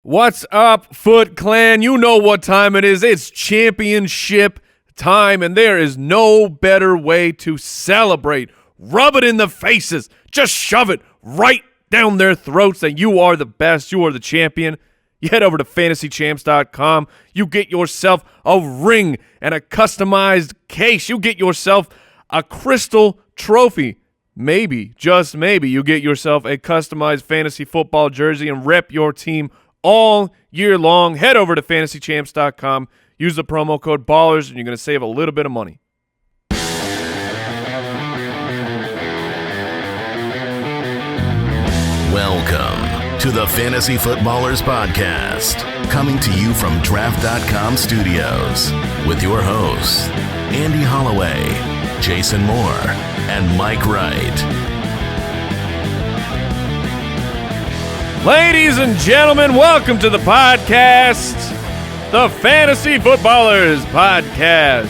What's up, Foot Clan? You know what time it is. It's championship time, and there is no better way to celebrate. Rub it in the faces. Just shove it right down their throats that you are the best. You are the champion. You head over to fantasychamps.com. You get yourself a ring and a customized case. You get yourself a crystal trophy. Maybe, just maybe, you get yourself a customized fantasy football jersey and rep your team all year long. Head over to fantasychamps.com. Use the promo code BALLERS, and you're going to save a little bit of money. Welcome to the Fantasy Footballers Podcast, coming to you from Draft.com Studios with your hosts, Andy Holloway, Jason Moore, and Mike Wright. Ladies and gentlemen, welcome to the podcast, the Fantasy Footballers Podcast.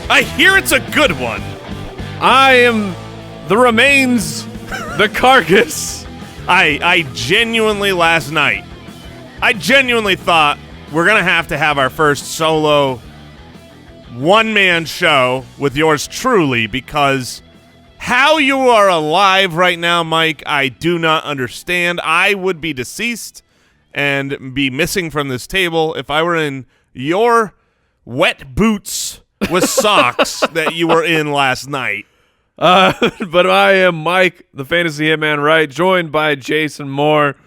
I hear it's a good one. I am the remains, the carcass. I genuinely last night, I genuinely thought we're going to have our first solo one-man show with yours truly, because how you are alive right now, Mike, I do not understand. I would be deceased and be missing from this table if I were in your wet boots with socks that you were in last night. But I am Mike, the Fantasy Hitman Wright, joined by Jason Moore.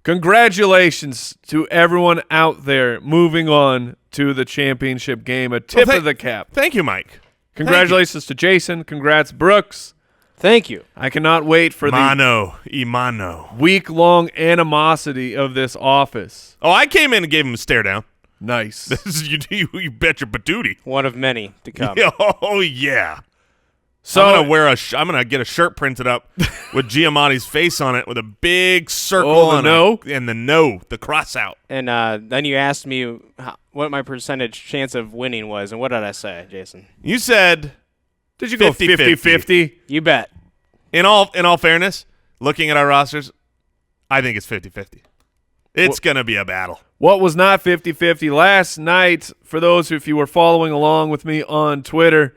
Congratulations to everyone out there moving on to the championship game. A tip of the cap. Thank you, Mike. Congratulations to Jason. Congrats, Brooks. Thank you. I cannot wait for the week-long animosity of this office. Oh, I came in and gave him a stare down. Nice. This is you bet your patootie. One of many to come. Oh yeah. So I'm gonna get a shirt printed up with Giamatti's face on it with a big circle on the cross out. And then you asked me what my percentage chance of winning was, and what did I say, Jason? You said, did you go 50-50? You bet. In all fairness, looking at our rosters, I think it's 50-50. It's going to be a battle. What was not 50-50 last night, for those if you were following along with me on Twitter,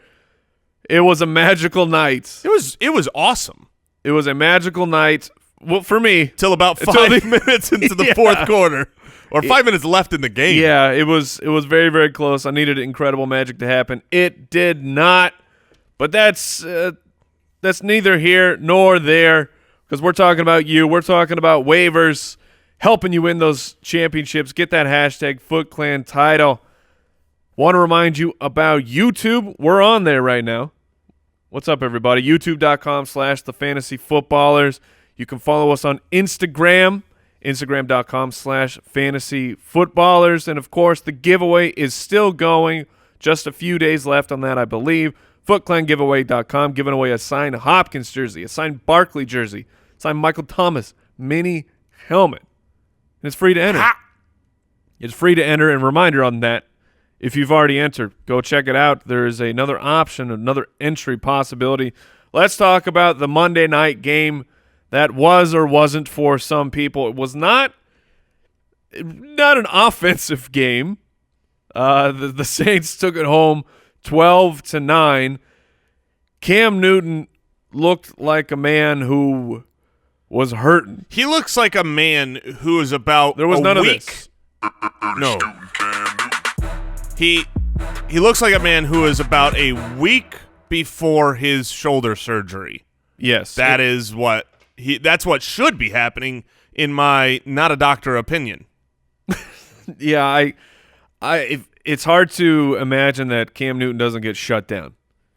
it was a magical night. It was awesome. It was a magical night, well, for me. Till about 5 minutes into the fourth quarter. Or 5 minutes left in the game. Yeah, it was very, very close. I needed incredible magic to happen. It did not, but that's neither here nor there, because we're talking about you. We're talking about waivers, helping you win those championships. Get that hashtag FootClan title. Want to remind you about YouTube. We're on there right now. What's up, everybody? YouTube.com/thefantasyfootballers. You can follow us on Instagram. Instagram.com/fantasyfootballers. And, of course, the giveaway is still going. Just a few days left on that, I believe. FootClanGiveaway.com, giving away a signed Hopkins jersey, a signed Barkley jersey, signed Michael Thomas mini helmet. And it's free to enter. It's free to enter. And reminder on that, if you've already entered, go check it out. There is another option, another entry possibility. Let's talk about the Monday night game. That was or wasn't for some people. It was not an offensive game. The Saints took it home 12-9. Cam Newton looked like a man who was hurting. He looks like a man who is about there was a none week. Of this. No. He looks like a man who is about a week before his shoulder surgery. Yes. That's what should be happening in my not a doctor opinion. Yeah, it's hard to imagine that Cam Newton doesn't get shut down,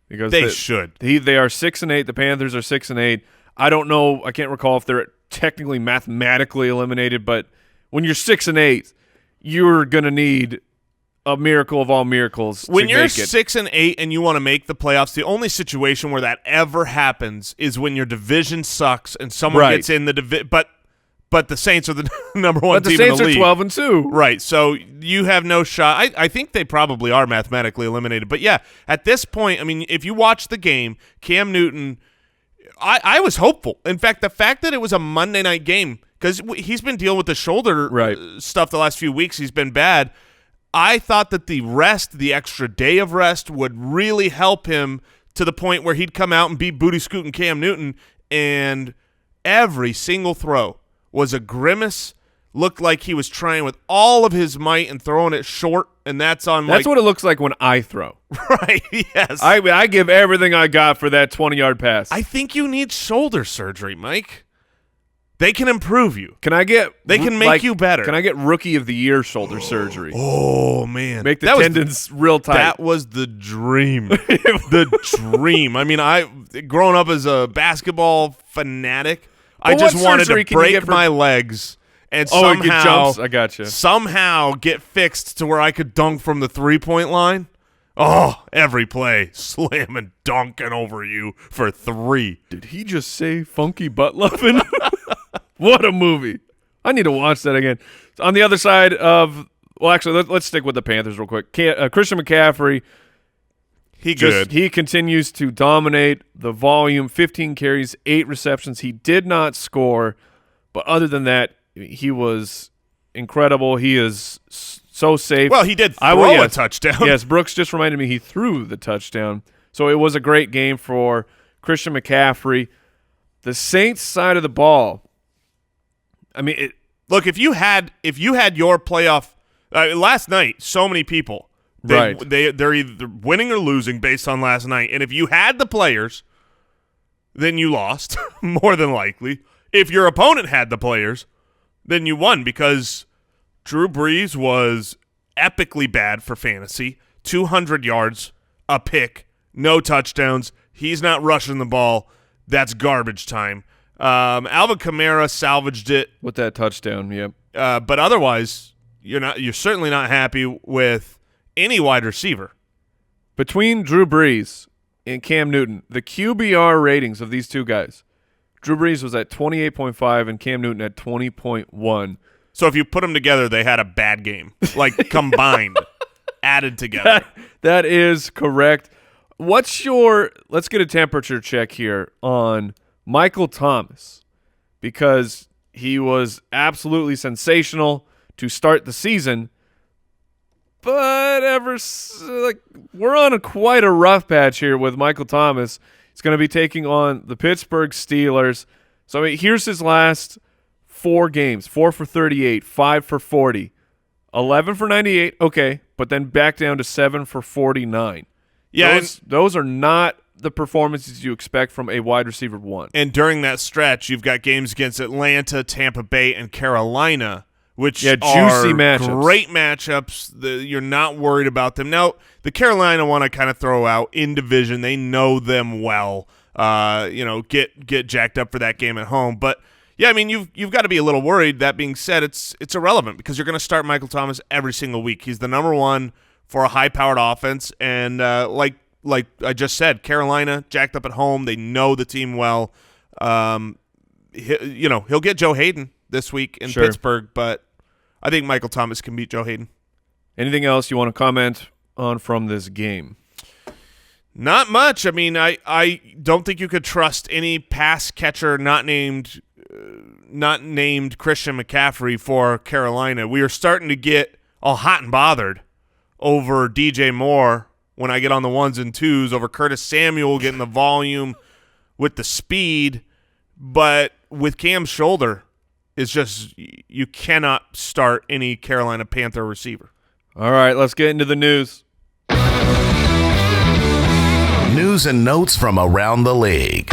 because they should. They are 6-8. The Panthers are 6-8. I don't know. I can't recall if they're technically mathematically eliminated, but when you're 6-8, you're gonna need a miracle of all miracles. When you're 6-8 and you want to make the playoffs, the only situation where that ever happens is when your division sucks and someone gets in the division. But the Saints are the number one team in the league. But the Saints are 12-2. Right, so you have no shot. I think they probably are mathematically eliminated. But, yeah, at this point, I mean, if you watch the game, Cam Newton, I was hopeful. In fact, the fact that it was a Monday night game because he's been dealing with the shoulder stuff the last few weeks. He's been bad. I thought that the extra day of rest would really help him to the point where he'd come out and beat Booty Scoot and Cam Newton, and every single throw was a grimace. Looked like he was trying with all of his might and throwing it short, and that's what it looks like when I throw. Right, yes. I give everything I got for that 20-yard pass. I think you need shoulder surgery, Mike. They can improve you. They can make you better. Can I get Rookie of the Year shoulder surgery? Oh, man. Make the tendons real tight. That was the dream. The dream. I mean, growing up as a basketball fanatic, I just wanted to break my legs and somehow get fixed to where I could dunk from the three-point line. Oh, every play, slamming, dunking over you for 3. Did he just say funky butt loving? What a movie. I need to watch that again. On the other side of – well, actually, let's stick with the Panthers real quick. Christian McCaffrey, he continues to dominate the volume, 15 carries, 8 receptions. He did not score, but other than that, he was incredible. He is so safe. Well, he did throw a touchdown. Yes, Brooks just reminded me he threw the touchdown. So it was a great game for Christian McCaffrey. The Saints side of the ball – I mean, look, if you had your playoff last night, so many people, they're either winning or losing based on last night. And if you had the players, then you lost, more than likely. If your opponent had the players, then you won, because Drew Brees was epically bad for fantasy. 200 yards, a pick, no touchdowns. He's not rushing the ball. That's garbage time. Alvin Kamara salvaged it with that touchdown. Yep. But otherwise, you're certainly not happy with any wide receiver. Between Drew Brees and Cam Newton, the QBR ratings of these two guys, Drew Brees was at 28.5 and Cam Newton at 20.1. So if you put them together, they had a bad game, like combined, added together. That is correct. Let's get a temperature check here on Michael Thomas, because he was absolutely sensational to start the season, but we're on quite a rough patch here with Michael Thomas. He's going to be taking on the Pittsburgh Steelers. So here's his last 4 games: 4 for 38, 5 for 40, 11 for 98. Okay, but then back down to 7 for 49. Yeah, those are not the performances you expect from a wide receiver 1. And during that stretch, you've got games against Atlanta, Tampa Bay, and Carolina, which juicy are matchups. Great matchups. You're not worried about them. Now, the Carolina one I kind of throw out in division. They know them well. Get jacked up for that game at home. But yeah, I mean, you've got to be a little worried. That being said, it's irrelevant, because you're going to start Michael Thomas every single week. He's the number 1 for a high-powered offense, and like I just said, Carolina jacked up at home. They know the team well. He'll get Joe Hayden this week in Pittsburgh, but I think Michael Thomas can beat Joe Hayden. Anything else you want to comment on from this game? Not much. I mean, I don't think you could trust any pass catcher not named Christian McCaffrey for Carolina. We are starting to get all hot and bothered over DJ Moore when I get on the 1s and 2s, over Curtis Samuel getting the volume with the speed. But with Cam's shoulder, it's just you cannot start any Carolina Panther receiver. All right, let's get into the news. News and notes from around the league.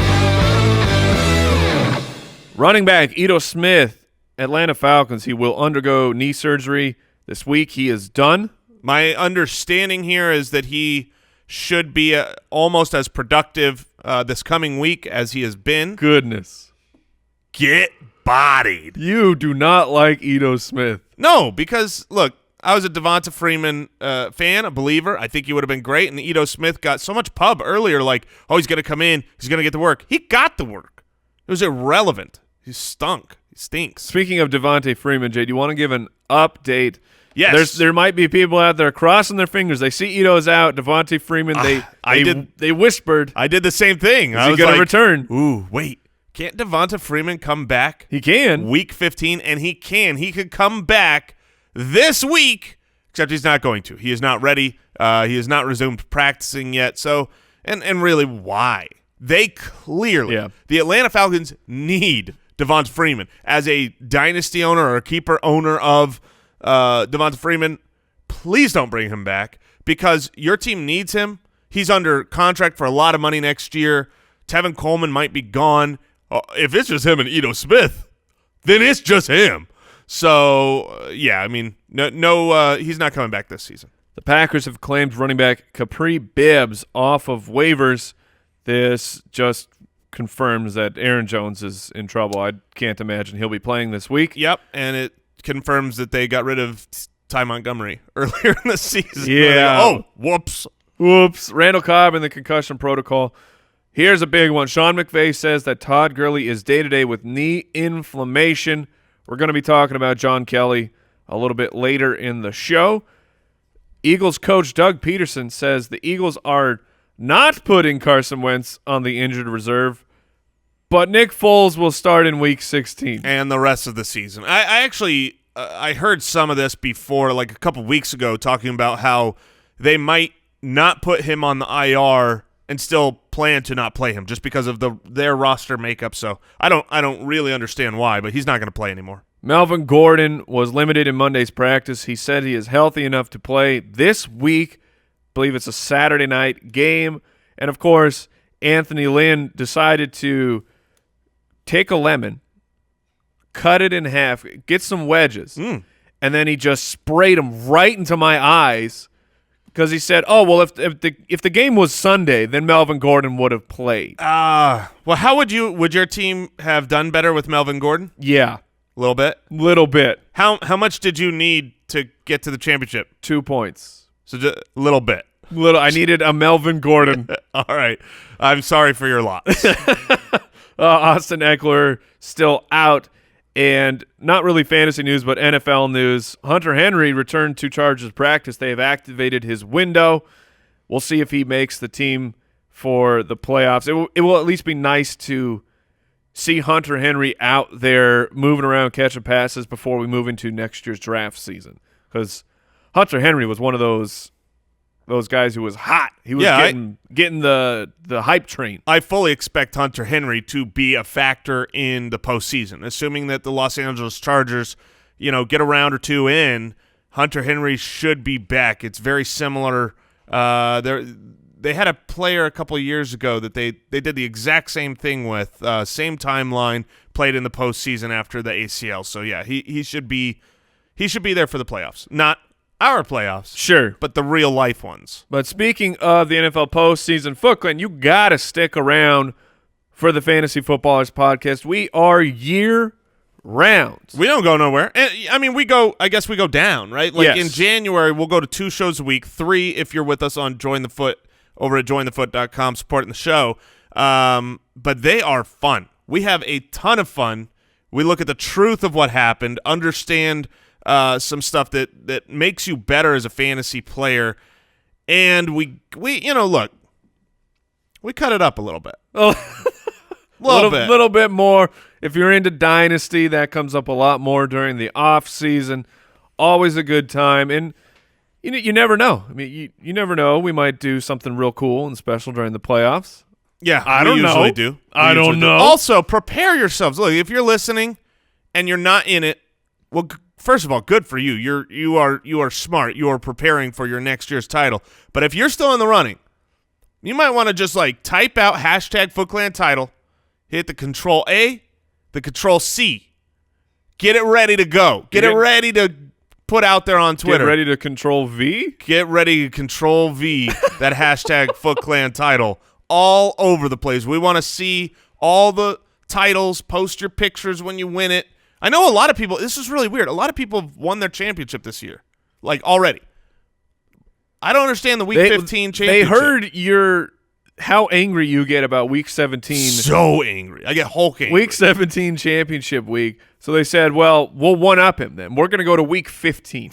Running back Ito Smith, Atlanta Falcons. He will undergo knee surgery this week. He is done. My understanding here is that he should be almost as productive this coming week as he has been. Goodness. Get bodied. You do not like Ito Smith. No, because, look, I was a Devonta Freeman fan, a believer. I think he would have been great, and Ito Smith got so much pub earlier, like, oh, he's going to come in, he's going to get the work. He got the work. It was irrelevant. He stunk. He stinks. Speaking of Devonta Freeman, Jay, do you want to give an update? Yes. There might be people out there crossing their fingers. They see Ito's out. Devonta Freeman, they whispered. I did the same thing. Is he going to return? Ooh, wait. Can't Devonta Freeman come back? He can. Week 15, and he can. He could come back this week, except he's not going to. He is not ready. He has not resumed practicing yet. So, and really, why? They clearly, the Atlanta Falcons need Devonta Freeman. As a dynasty owner or a keeper owner of Devonta Freeman, please don't bring him back because your team needs him. He's under contract for a lot of money next year. Tevin Coleman might be gone. If it's just him and Ito Smith, then it's just him. So, I mean, no, he's not coming back this season. The Packers have claimed running back Capri Bibbs off of waivers. This just confirms that Aaron Jones is in trouble. I can't imagine he'll be playing this week. Yep, and it confirms that they got rid of Ty Montgomery earlier in the season. Yeah. Oh, whoops. Randall Cobb in the concussion protocol. Here's a big one. Sean McVay says that Todd Gurley is day-to-day with knee inflammation. We're going to be talking about John Kelly a little bit later in the show. Eagles coach Doug Peterson says the Eagles are not putting Carson Wentz on the injured reserve, but Nick Foles will start in Week 16. And the rest of the season. I actually I heard some of this before, like a couple weeks ago, talking about how they might not put him on the IR and still plan to not play him just because of their roster makeup. So I don't really understand why, but he's not going to play anymore. Melvin Gordon was limited in Monday's practice. He said he is healthy enough to play this week. I believe it's a Saturday night game. And, of course, Anthony Lynn decided to take a lemon, cut it in half, get some wedges, and then he just sprayed them right into my eyes. Because he said, "Oh well, if the game was Sunday, then Melvin Gordon would have played." Well, how would your team have done better with Melvin Gordon? Yeah, a little bit. How much did you need to get to the championship? 2 points. So just a little bit. I needed a Melvin Gordon. All right, I'm sorry for your loss. Austin Eckler still out. And not really fantasy news, but NFL news. Hunter Henry returned to Chargers practice. They have activated his window. We'll see if he makes the team for the playoffs. It will at least be nice to see Hunter Henry out there moving around, catching passes before we move into next year's draft season. Because Hunter Henry was one of those guys who was hot. He was getting the hype train. I fully expect Hunter Henry to be a factor in the postseason, assuming that the Los Angeles Chargers, get a round or two in. Hunter Henry should be back. It's very similar. They had a player a couple of years ago that they did the exact same thing with, same timeline, played in the postseason after the ACL. So yeah, he should be there for the playoffs. Not our playoffs, sure, but the real life ones. But speaking of the NFL postseason, Foot Clan, you gotta stick around for the Fantasy Footballers podcast. We are year round. We don't go nowhere. And, I mean, we go down, right? Like yes. In January, we'll go to 2 shows a week, 3 if you're with us on Join the Foot over at jointhefoot.com supporting the show. But they are fun. We have a ton of fun. We look at the truth of what happened, understand some stuff that makes you better as a fantasy player, and we look, we cut it up a little bit. A little bit more. If you're into Dynasty, that comes up a lot more during the off season. Always a good time, and you never know. I mean, you never know. We might do something real cool and special during the playoffs. Yeah, I don't know. We usually do. Also, prepare yourselves. Look, if you're listening and you're not in it, well, first of all, good for you. You are smart. You are preparing for your next year's title. But if you're still in the running, you might want to just type out #FootClan title, hit the Control-A, the Control-C. Get it ready to go. Get it ready to put out there on Twitter. Get ready to Control-V? Get ready to Control-V that #FootClan title all over the place. We want to see all the titles. Post your pictures when you win it. I know a lot of people – this is really weird. A lot of people have won their championship this year, already. I don't understand the Week 15 championship. They heard how angry you get about Week 17. So angry. I get Hulk angry. Week 17 championship week. So they said, well, we'll one-up him then. We're going to go to Week 15.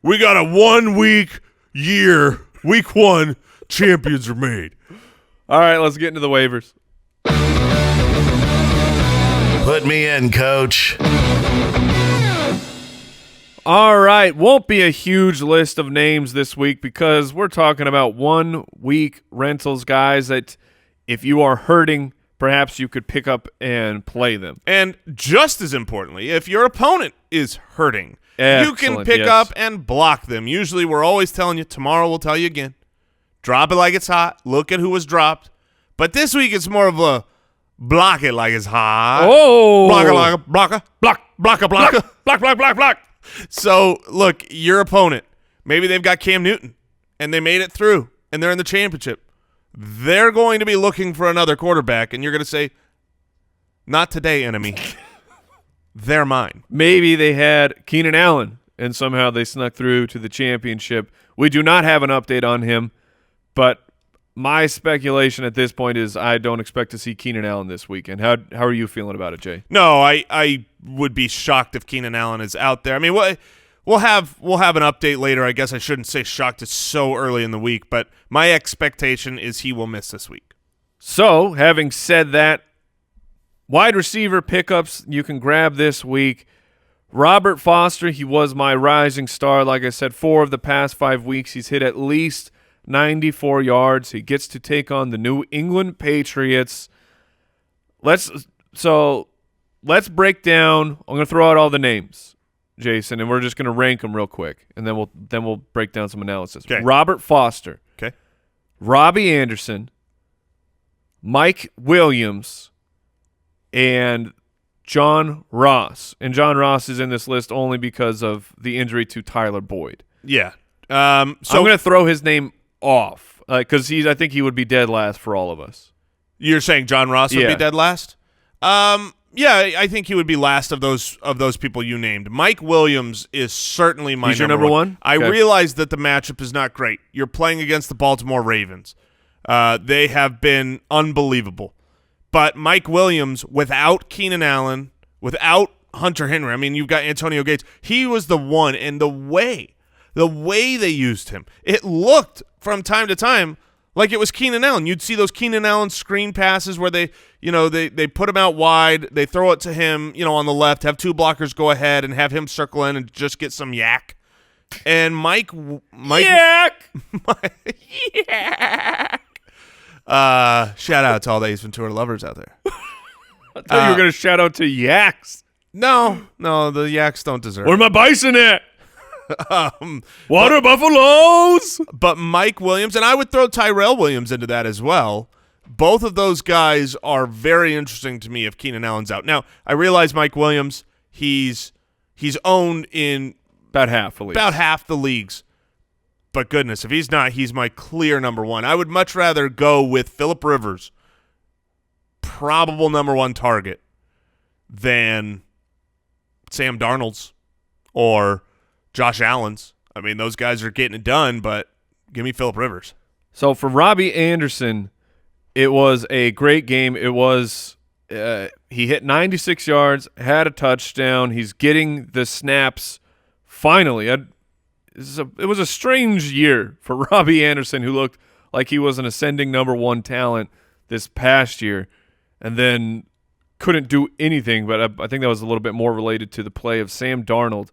We got a 1-week year. Week 1, champions are made. All right, let's get into the waivers. Put me in, coach. All right, won't be a huge list of names this week because we're talking about 1 week rentals, guys, that if you are hurting, perhaps you could pick up and play them. And just as importantly, if your opponent is hurting, you can pick up and block them. Usually we're always telling you, tomorrow we'll tell you again. Drop it like it's hot. Look at who was dropped. But this week it's more of a block it like it's hot. Oh. Block. So, look, your opponent, maybe they've got Cam Newton, and they made it through, and they're in the championship. They're going to be looking for another quarterback, and you're going to say, not today, enemy. They're mine. Maybe they had Keenan Allen, and somehow they snuck through to the championship. We do not have an update on him, but my speculation at this point is I don't expect to see Keenan Allen this weekend. How are you feeling about it, Jay? No, I would be shocked if Keenan Allen is out there. I mean, we'll have an update later. I guess I shouldn't say shocked. It's so early in the week, but my expectation is he will miss this week. So, having said that, wide receiver pickups you can grab this week. Robert Foster, he was my rising star. Like I said, 4 of the past 5 weeks, he's hit at least 94 yards. He gets to take on the New England Patriots. Let's break down. I'm going to throw out all the names, Jason, and we're just going to rank them real quick, and then we'll break down some analysis. Okay. Robert Foster. Okay. Robbie Anderson, Mike Williams, and John Ross. And John Ross is in this list only because of the injury to Tyler Boyd. Yeah. So I'm going to throw his name off because I think he would be dead last for all of us. You're saying John Ross would be dead last? Yeah, I think he would be last of those people you named. Mike Williams is certainly my He's your number one? I Okay. realize that the matchup is not great. You're playing against the Baltimore Ravens. They have been unbelievable. But Mike Williams, without Keenan Allen, without Hunter Henry, I mean, you've got Antonio Gates. He was the one, and the way they used him, it looked from time to time like it was Keenan Allen. You'd see those Keenan Allen screen passes where they put him out wide, they throw it to him, on the left, have 2 blockers go ahead and have him circle in and just get some yak. And Mike Yak! yak. Shout out to all the Ace Ventura lovers out there. I thought you were going to shout out to Yaks. No, the yaks don't deserve Where my bison at? Water buffaloes. But Mike Williams, and I would throw Tyrell Williams into that as well. Both of those guys are very interesting to me if Keenan Allen's out. Now, I realize Mike Williams, he's owned in About half the leagues. But goodness, if he's not, he's my clear number one. I would much rather go with Phillip Rivers, probable number 1 target, than Sam Darnold's or Josh Allen's. I mean, those guys are getting it done, but give me Phillip Rivers. So for Robbie Anderson, it was a great game. It was he hit 96 yards, had a touchdown. He's getting the snaps finally. It was a strange year for Robbie Anderson, who looked like he was an ascending number 1 talent this past year, and then couldn't do anything. But I think that was a little bit more related to the play of Sam Darnold.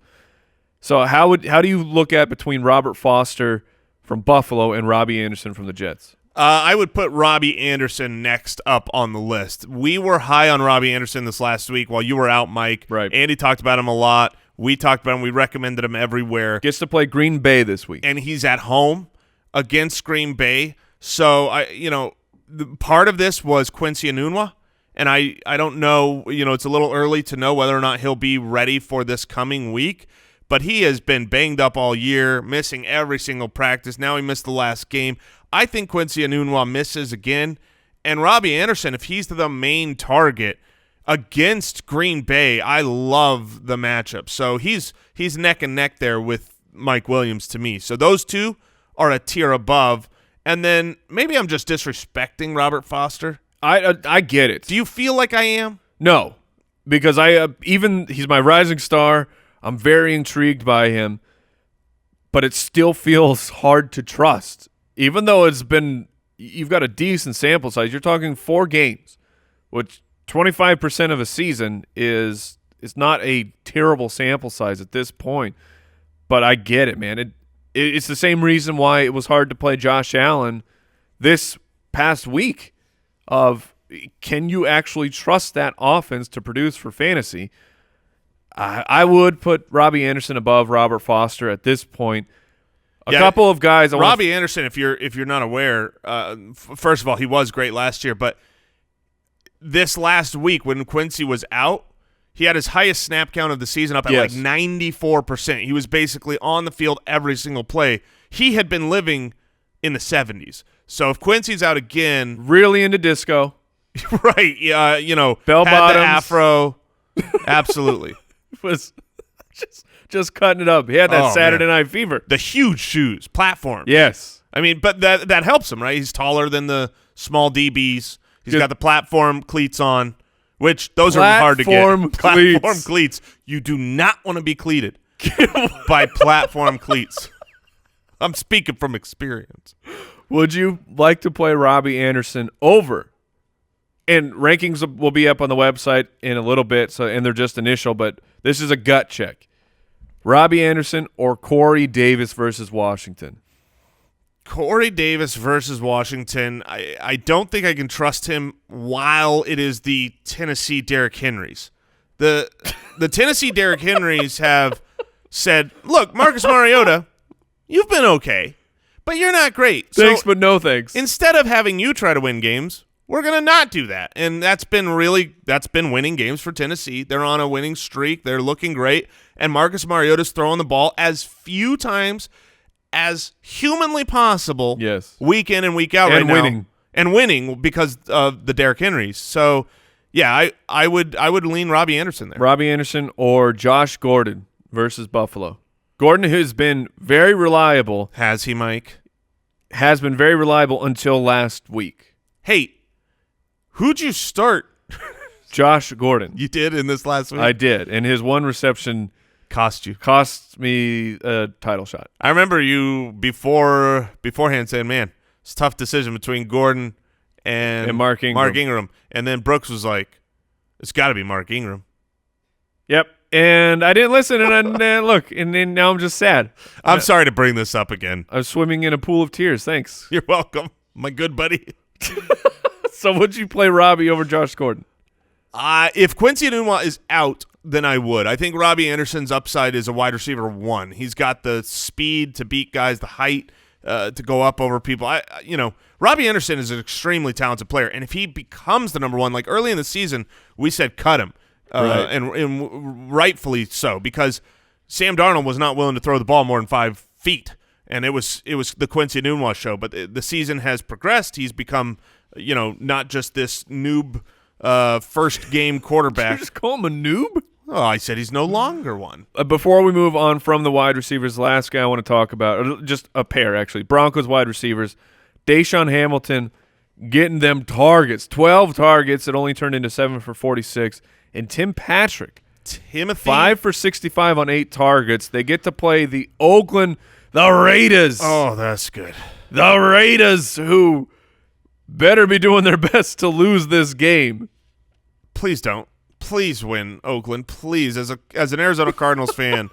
So how do you look at between Robert Foster from Buffalo and Robbie Anderson from the Jets? I would put Robbie Anderson next up on the list. We were high on Robbie Anderson this last week while you were out, Mike. Right. Andy talked about him a lot. We talked about him. We recommended him everywhere. Gets to play Green Bay this week. And he's at home against Green Bay. So, part of this was Quincy Enunwa. And I don't know, it's a little early to know whether or not he'll be ready for this coming week. But he has been banged up all year, missing every single practice. Now he missed the last game. I think Quincy Enunwa misses again. And Robbie Anderson, if he's the main target against Green Bay, I love the matchup. So he's neck and neck there with Mike Williams to me. So those two are a tier above. And then maybe I'm just disrespecting Robert Foster. I get it. Do you feel like I am? No, because he's my rising star. I'm very intrigued by him, but it still feels hard to trust. Even though you've got a decent sample size. You're talking 4 games, which 25% of a season is not a terrible sample size at this point, but I get it, man. It's the same reason why it was hard to play Josh Allen this past week of can you actually trust that offense to produce for fantasy? I would put Robbie Anderson above Robert Foster at this point. A couple of guys. Robbie Anderson, if you're not aware, first of all, he was great last year, but this last week when Quincy was out, he had his highest snap count of the season up at like 94%. He was basically on the field every single play. He had been living in the 70s. So if Quincy's out again, really into disco, right? Bell had bottoms, the afro, absolutely was just cutting it up. He had that Saturday Night Fever. The huge shoes, platform. Yes, I mean, but that helps him, right? He's taller than the small DBs. He's got the platform cleats on, which those are hard to get. Platform cleats. You do not want to be cleated by platform cleats. I'm speaking from experience. Would you like to play Robbie Anderson over? And rankings will be up on the website in a little bit, and they're just initial, but this is a gut check. Robbie Anderson or Corey Davis versus Washington? Corey Davis versus Washington. I don't think I can trust him while it is the Tennessee Derrick Henrys. The Tennessee Derrick Henrys have said, look, Marcus Mariota, you've been okay, but you're not great. Thanks, so but no thanks. Instead of having you try to win games, we're going to not do that. And that's been winning games for Tennessee. They're on a winning streak. They're looking great. And Marcus Mariota's throwing the ball as few times as humanly possible, week in and week out and right winning. now. And winning because of the Derrick Henrys. So, yeah, I would lean Robbie Anderson there. Robbie Anderson or Josh Gordon versus Buffalo. Gordon has been very reliable. Has he, Mike? Has been very reliable until last week. Hey, who'd you start? Josh Gordon. You did in this last week? I did, and his one reception cost me a title shot. I remember you beforehand saying, man, it's a tough decision between Gordon and Mark Ingram. And then Brooks was like, it's got to be Mark Ingram. Yep. And I didn't listen, and look, and then now I'm just sad. I'm sorry to bring this up again. I'm swimming in a pool of tears. Thanks. You're welcome, my good buddy. So would you play Robbie over Josh Gordon? If Quincy Enunwa is out, then I would. I think Robbie Anderson's upside is a wide receiver 1. He's got the speed to beat guys, the height to go up over people. Robbie Anderson is an extremely talented player, and if he becomes the number 1, like early in the season, we said cut him, right. and rightfully so, because Sam Darnold was not willing to throw the ball more than 5 feet, and it was the Quincy Enunwa show. But the season has progressed. He's become, not just this noob first game quarterback. Did you just call him a noob? Oh, I said he's no longer one. Before we move on from the wide receivers, the last guy I want to talk about, just a pair actually, Broncos wide receivers, Deshaun Hamilton getting them targets, 12 targets that only turned into 7 for 46, and Tim Patrick, 5 for 65 on 8 targets. They get to play the Raiders. Oh, that's good. The Raiders, who better be doing their best to lose this game. Please don't. Please win, Oakland. Please, as an Arizona Cardinals fan,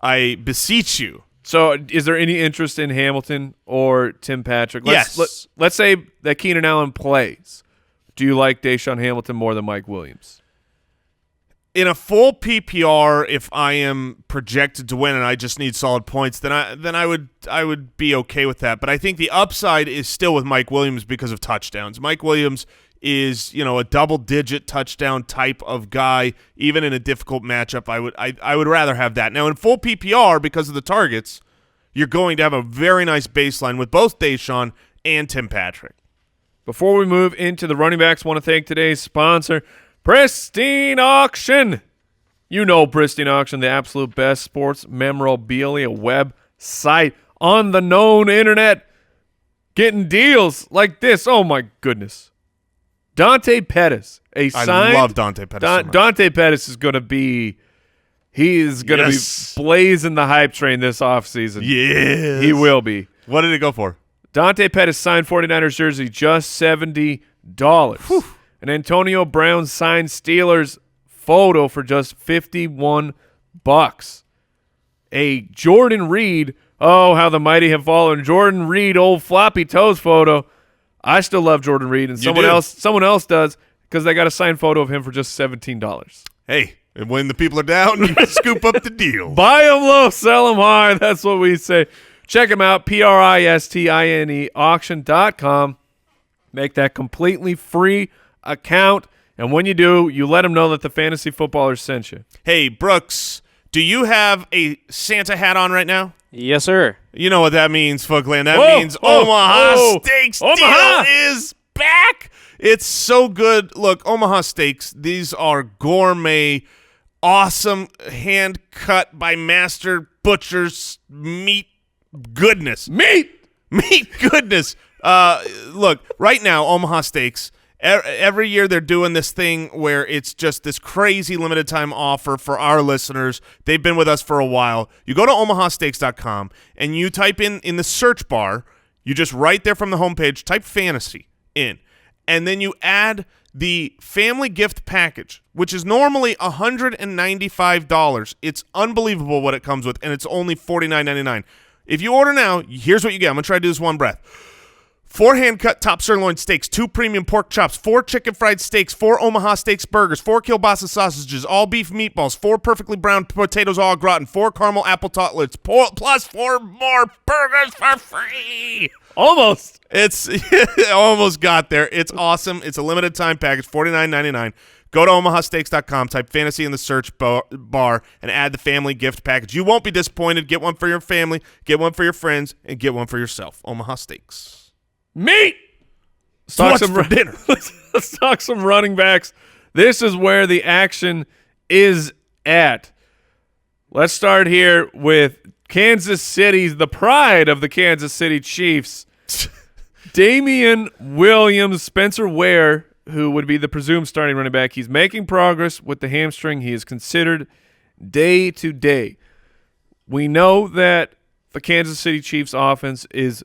I beseech you. So is there any interest in Hamilton or Tim Patrick? Yes. Let's say that Keenan Allen plays. Do you like Deshaun Hamilton more than Mike Williams? In a full PPR, if I am projected to win and I just need solid points, then I would be okay with that. But I think the upside is still with Mike Williams because of touchdowns. Mike Williams is, a double-digit touchdown type of guy, even in a difficult matchup. I would rather have that. Now, in full PPR, because of the targets, you're going to have a very nice baseline with both Deshaun and Tim Patrick. Before we move into the running backs, I want to thank today's sponsor, Pristine Auction. You know Pristine Auction, the absolute best sports memorabilia website on the known internet. Getting deals like this. Oh, my goodness. Dante Pettis, I love Dante Pettis. Dante Pettis is going to be – he's going to be blazing the hype train this offseason. Yes. He will be. What did it go for? Dante Pettis signed 49ers jersey, just $70. Whew. an Antonio Brown signed Steelers photo for just $51. A Jordan Reed, oh, how the mighty have fallen. Jordan Reed, old floppy toes photo. I still love Jordan Reed, and someone else does, because they got a signed photo of him for just $17. Hey, and when the people are down, you scoop up the deal. Buy them low, sell them high. That's what we say. Check them out, PRISTINE auction.com. Make that completely free account. And when you do, you let them know that the Fantasy Footballers sent you. Hey, Brooks, do you have a Santa hat on right now? Yes, sir. You know what that means, Footland. That means Omaha Steaks deal is back. It's so good. Look, Omaha Steaks, these are gourmet, awesome, hand-cut by master butchers meat goodness. Meat goodness. Look, right now, Omaha Steaks, every year they're doing this thing where it's just this crazy limited time offer for our listeners. They've been with us for a while. You go to omahasteaks.com and you type in the search bar, you just right there from the homepage, type fantasy in, and then you add the family gift package, which is normally $195. It's unbelievable what it comes with, and it's only $49.99. If you order now, here's what you get. I'm going to try to do this one breath. 4 hand-cut top sirloin steaks, 2 premium pork chops, 4 chicken fried steaks, 4 Omaha Steaks burgers, 4 kielbasa sausages, all beef meatballs, 4 perfectly browned potatoes au gratin, 4 caramel apple tartlets, plus 4 more burgers for free. Almost. It's almost got there. It's awesome. It's a limited time package, $49.99. Go to omahasteaks.com, type fantasy in the search bar, and add the family gift package. You won't be disappointed. Get one for your family, get one for your friends, and get one for yourself. Omaha Steaks. Meat. Let's talk for dinner. Let's talk some running backs. This is where the action is at. Let's start here with Kansas City, the pride of the Kansas City Chiefs. Damian Williams, Spencer Ware, who would be the presumed starting running back. He's making progress with the hamstring. He is considered day to day. We know that the Kansas City Chiefs offense is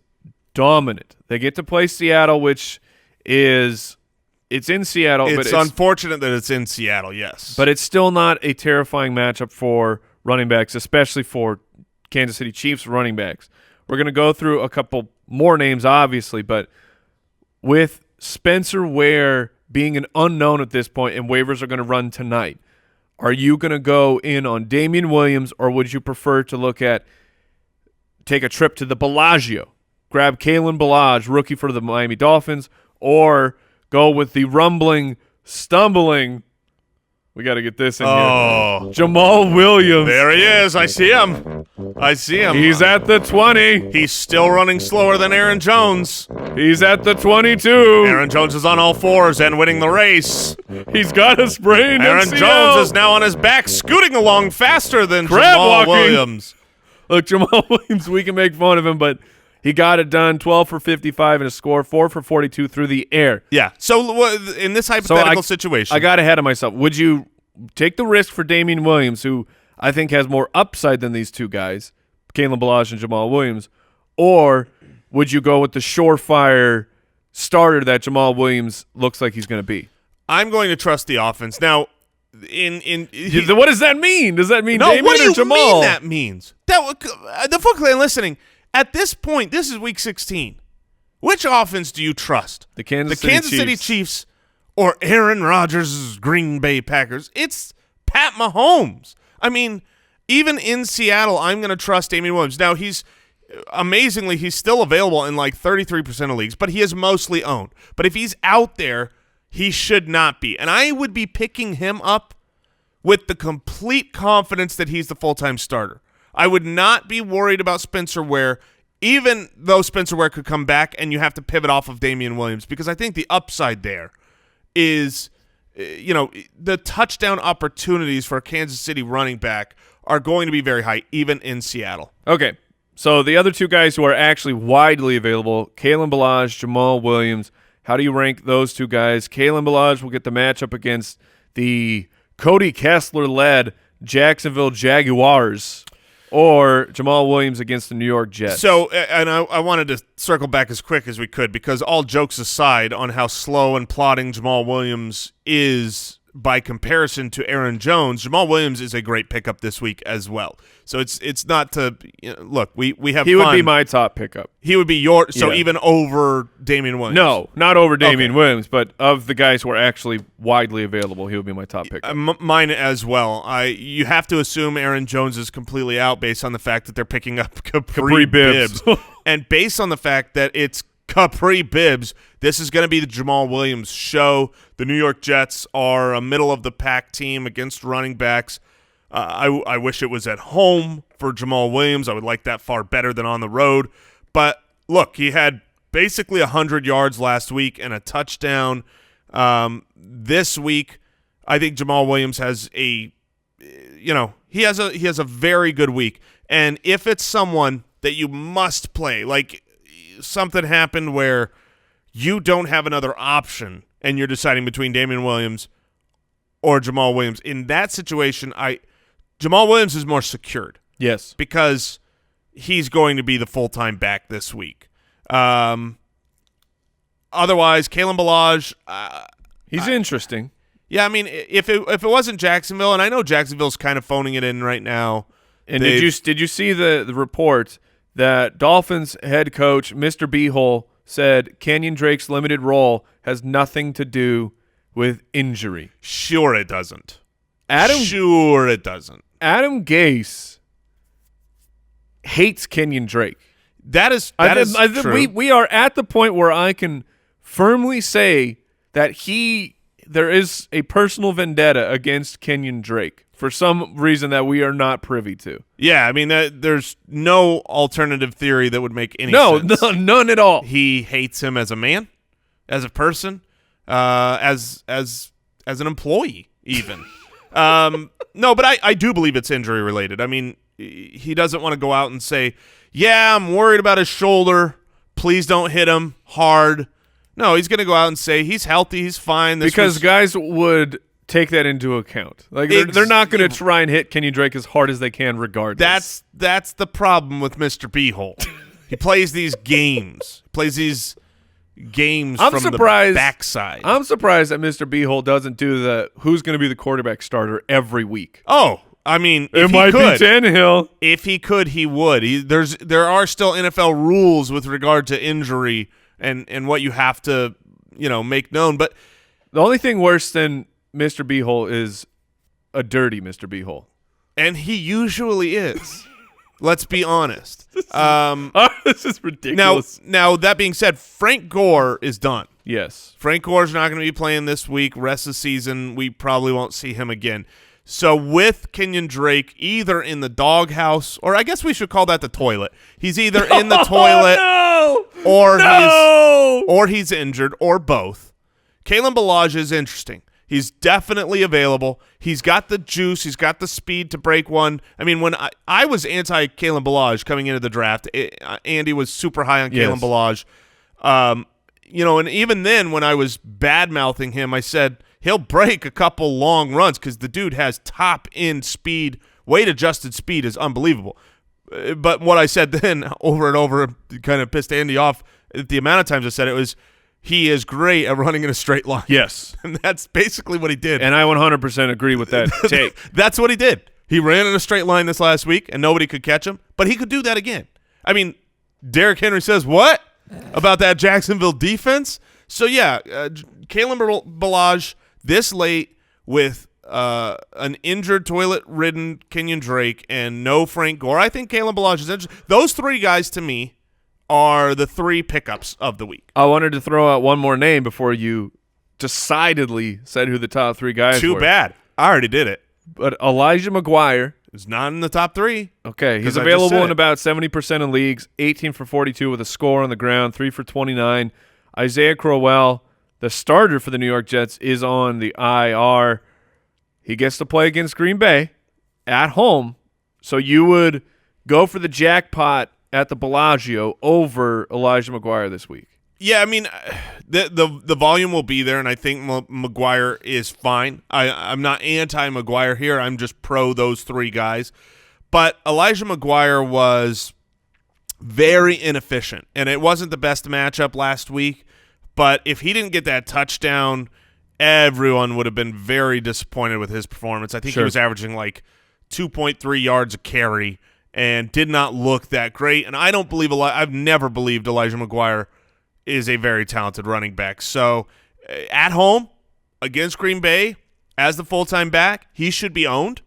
dominant. They get to play Seattle, which is it's in Seattle. It's unfortunate that it's in Seattle, yes. But it's still not a terrifying matchup for running backs, especially for Kansas City Chiefs running backs. We're going to go through a couple more names, obviously, but with Spencer Ware being an unknown at this point and waivers are going to run tonight, are you going to go in on Damian Williams, or would you prefer to take a trip to the Bellagio? Grab Kalen Ballage, rookie for the Miami Dolphins, or go with the stumbling. We got to get this in here. Jamal Williams. There he is. I see him. He's at the 20. He's still running slower than Aaron Jones. He's at the 22. Aaron Jones is on all fours and winning the race. He's got a sprained Aaron MCL. Jones is now on his back, scooting along faster than Jamal Williams. Look, Jamal Williams, we can make fun of him, but he got it done, 12 for 55 and a score, 4 for 42 through the air. Yeah. So in this hypothetical situation, I got ahead of myself. Would you take the risk for Damian Williams, who I think has more upside than these two guys, Kalen Ballage and Jamal Williams, or would you go with the surefire starter that Jamal Williams looks like he's going to be? I'm going to trust the offense. Now, what does that mean? Does that mean Damian what do you or Jamal? mean that means? The Foot Clan listening, at this point, this is week 16. Which offense do you trust? The Kansas City Chiefs or Aaron Rodgers' Green Bay Packers? It's Pat Mahomes. I mean, even in Seattle, I'm going to trust Damian Williams. Now, he's still available in like 33% of leagues, but he is mostly owned. But if he's out there, he should not be. And I would be picking him up with the complete confidence that he's the full-time starter. I would not be worried about Spencer Ware, even though Spencer Ware could come back and you have to pivot off of Damian Williams, because I think the upside there is, the touchdown opportunities for a Kansas City running back are going to be very high, even in Seattle. Okay, so the other two guys who are actually widely available, Kalen Ballage, Jamal Williams, how do you rank those two guys? Kalen Ballage will get the matchup against the Cody Kessler-led Jacksonville Jaguars. or Jamal Williams against the New York Jets. So, and I wanted to circle back as quick as we could, because all jokes aside on how slow and plodding Jamal Williams is by comparison to Aaron Jones, Jamal Williams is a great pickup this week as well. So it's not to look. We have he fun. would be my top pickup. He would be even over Damian Williams. No, not over Damian Williams, but of the guys who are actually widely available, he would be my top pickup. Mine as well. You have to assume Aaron Jones is completely out based on the fact that they're picking up Capri Bibbs. And based on the fact that it's Capri Bibbs, this is going to be the Jamal Williams show. The New York Jets are a middle-of-the-pack team against running backs. I wish it was at home for Jamal Williams. I would like that far better than on the road. But, look, he had basically 100 yards last week and a touchdown. This week, I think Jamal Williams has he has a very good week. And if it's someone that you must play, like something happened where you don't have another option and you're deciding between Damian Williams or Jamal Williams, in that situation, Jamal Williams is more secured. Yes. Because he's going to be the full-time back this week. Otherwise, Kalen Ballage, he's interesting. Yeah, I mean, if it wasn't Jacksonville, and I know Jacksonville's kind of phoning it in right now. And did you see the report that Dolphins head coach Mr. Beehole said Kenyon Drake's limited role has nothing to do with injury? Sure it doesn't. Sure it doesn't. Adam Gase hates Kenyon Drake. That is true. We are at the point where I can firmly say that there is a personal vendetta against Kenyon Drake for some reason that we are not privy to. Yeah, I mean, there's no alternative theory that would make any sense. No, none at all. He hates him as a man, as a person, as an employee, even. No, but I do believe it's injury related. I mean, he doesn't want to go out and say, "Yeah, I'm worried about his shoulder. Please don't hit him hard." No, he's going to go out and say he's healthy, he's fine. Because guys would take that into account. Like they're not going to try and hit Kenyon Drake as hard as they can regardless. That's the problem with Mr. Beehole. He plays these games. From the backside. I'm surprised that Mr. Beehole doesn't do the who's going to be the quarterback starter every week. Oh, I mean, it might be Tannehill. If he could, he would. There are still NFL rules with regard to injury and what you have to, make known. But the only thing worse than Mr. Beehole is a dirty Mr. Beehole. And he usually is. Let's be honest. This is ridiculous. Now, that being said, Frank Gore is done. Yes. Frank Gore's not going to be playing this week. Rest of the season, we probably won't see him again. So with Kenyon Drake either in the doghouse, or I guess we should call that the toilet. He's either in the toilet or he's injured, or both. Kalen Ballage is interesting. He's definitely available. He's got the juice. He's got the speed to break one. I mean, when I was anti-Kalen Ballage coming into the draft, Andy was super high on Kalen Ballage. And even then when I was bad-mouthing him, I said he'll break a couple long runs because the dude has top-end speed. Weight-adjusted speed is unbelievable. But what I said then over and over kind of pissed Andy off. The amount of times I said it was, he is great at running in a straight line. Yes. And that's basically what he did. And I 100% agree with that take. That's what he did. He ran in a straight line this last week, and nobody could catch him. But he could do that again. I mean, Derrick Henry says, what? About that Jacksonville defense? So, yeah, Kalen Ballage this late with an injured, toilet-ridden Kenyon Drake and no Frank Gore. I think Kalen Ballage is interesting. Those three guys, to me, are the three pickups of the week. I wanted to throw out one more name before you decidedly said who the top three guys were. Too bad. I already did it. But Elijah McGuire is not in the top three. Okay, he's available in about 70% of leagues, 18 for 42 with a score on the ground, 3 for 29. Isaiah Crowell, the starter for the New York Jets, is on the IR. He gets to play against Green Bay at home. So you would go for the jackpot at the Bellagio over Elijah McGuire this week. Yeah, I mean, the volume will be there, and I think McGuire is fine. I'm not anti-McGuire here. I'm just pro those three guys. But Elijah McGuire was very inefficient, and it wasn't the best matchup last week. But if he didn't get that touchdown, everyone would have been very disappointed with his performance. I think he was averaging like 2.3 yards a carry and did not look that great. And I don't believe I've never believed Elijah McGuire is a very talented running back. So at home against Green Bay as the full-time back, he should be owned.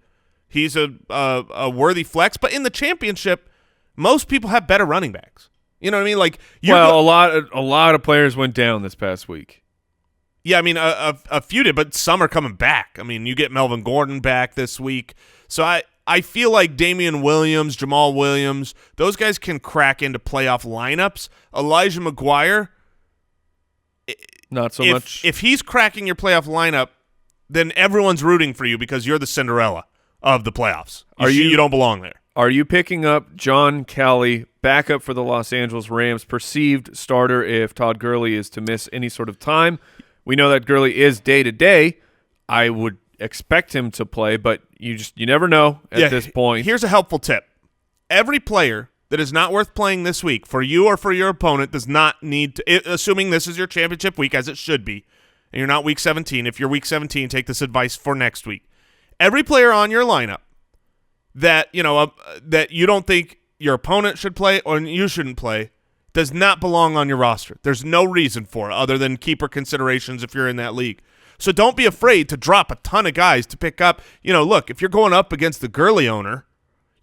He's a worthy flex. But in the championship, most people have better running backs. You know what I mean? Like, a lot of players went down this past week. Yeah, I mean, a few did, but some are coming back. I mean, you get Melvin Gordon back this week. So I feel like Damian Williams, Jamal Williams, those guys can crack into playoff lineups. Elijah McGuire, not so much. If he's cracking your playoff lineup, then everyone's rooting for you because you're the Cinderella of the playoffs. You don't belong there. Are you picking up John Kelly, backup for the Los Angeles Rams, perceived starter if Todd Gurley is to miss any sort of time? We know that Gurley is day-to-day. I would expect him to play, but you never know at this point. Here's a helpful tip. Every player that is not worth playing this week for you or for your opponent does not need to, assuming this is your championship week, as it should be, and you're not week 17. If you're week 17, take this advice for next week. Every player on your lineup that you don't think your opponent should play or you shouldn't play does not belong on your roster. There's no reason for it other than keeper considerations if you're in that league. So don't be afraid to drop a ton of guys to pick up. Look, if you're going up against the Gurley owner,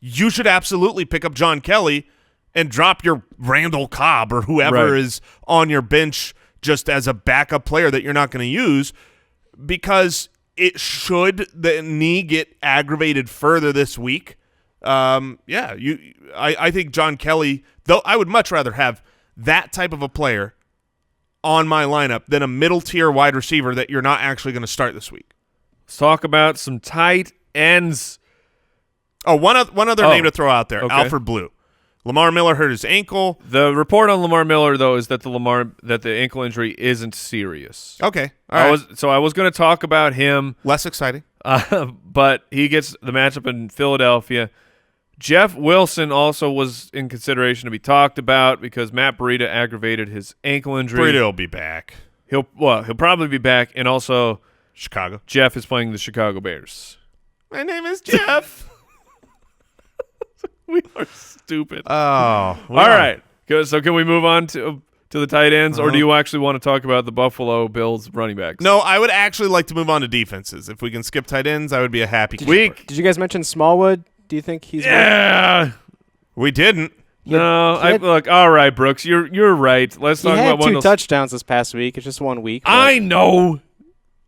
you should absolutely pick up John Kelly and drop your Randall Cobb or whoever is on your bench just as a backup player that you're not going to use, because should the knee get aggravated further this week, I think John Kelly, though I would much rather have that type of a player on my lineup than a middle-tier wide receiver that you're not actually going to start this week. Let's talk about some tight ends. Oh, one other name to throw out there, okay. Alfred Blue. Lamar Miller hurt his ankle. The report on Lamar Miller, though, is that the ankle injury isn't serious. Okay. All right. I was going to talk about him. Less exciting. But he gets the matchup in Philadelphia. Jeff Wilson also was in consideration to be talked about because Matt Breida aggravated his ankle injury. Breida will be back. He'll probably be back, and also Chicago. Jeff is playing the Chicago Bears. My name is Jeff. We are stupid. Oh. All right. Good. So can we move on to the tight ends, or do you actually want to talk about the Buffalo Bills running backs? No, I would actually like to move on to defenses. If we can skip tight ends, I would be a happy camper. Did you guys mention Smallwood? Do you think he's We didn't. Look, all right, Brooks, you're right. Let's talk about Wendell. 2 touchdowns this past week. It's just 1 week. I know.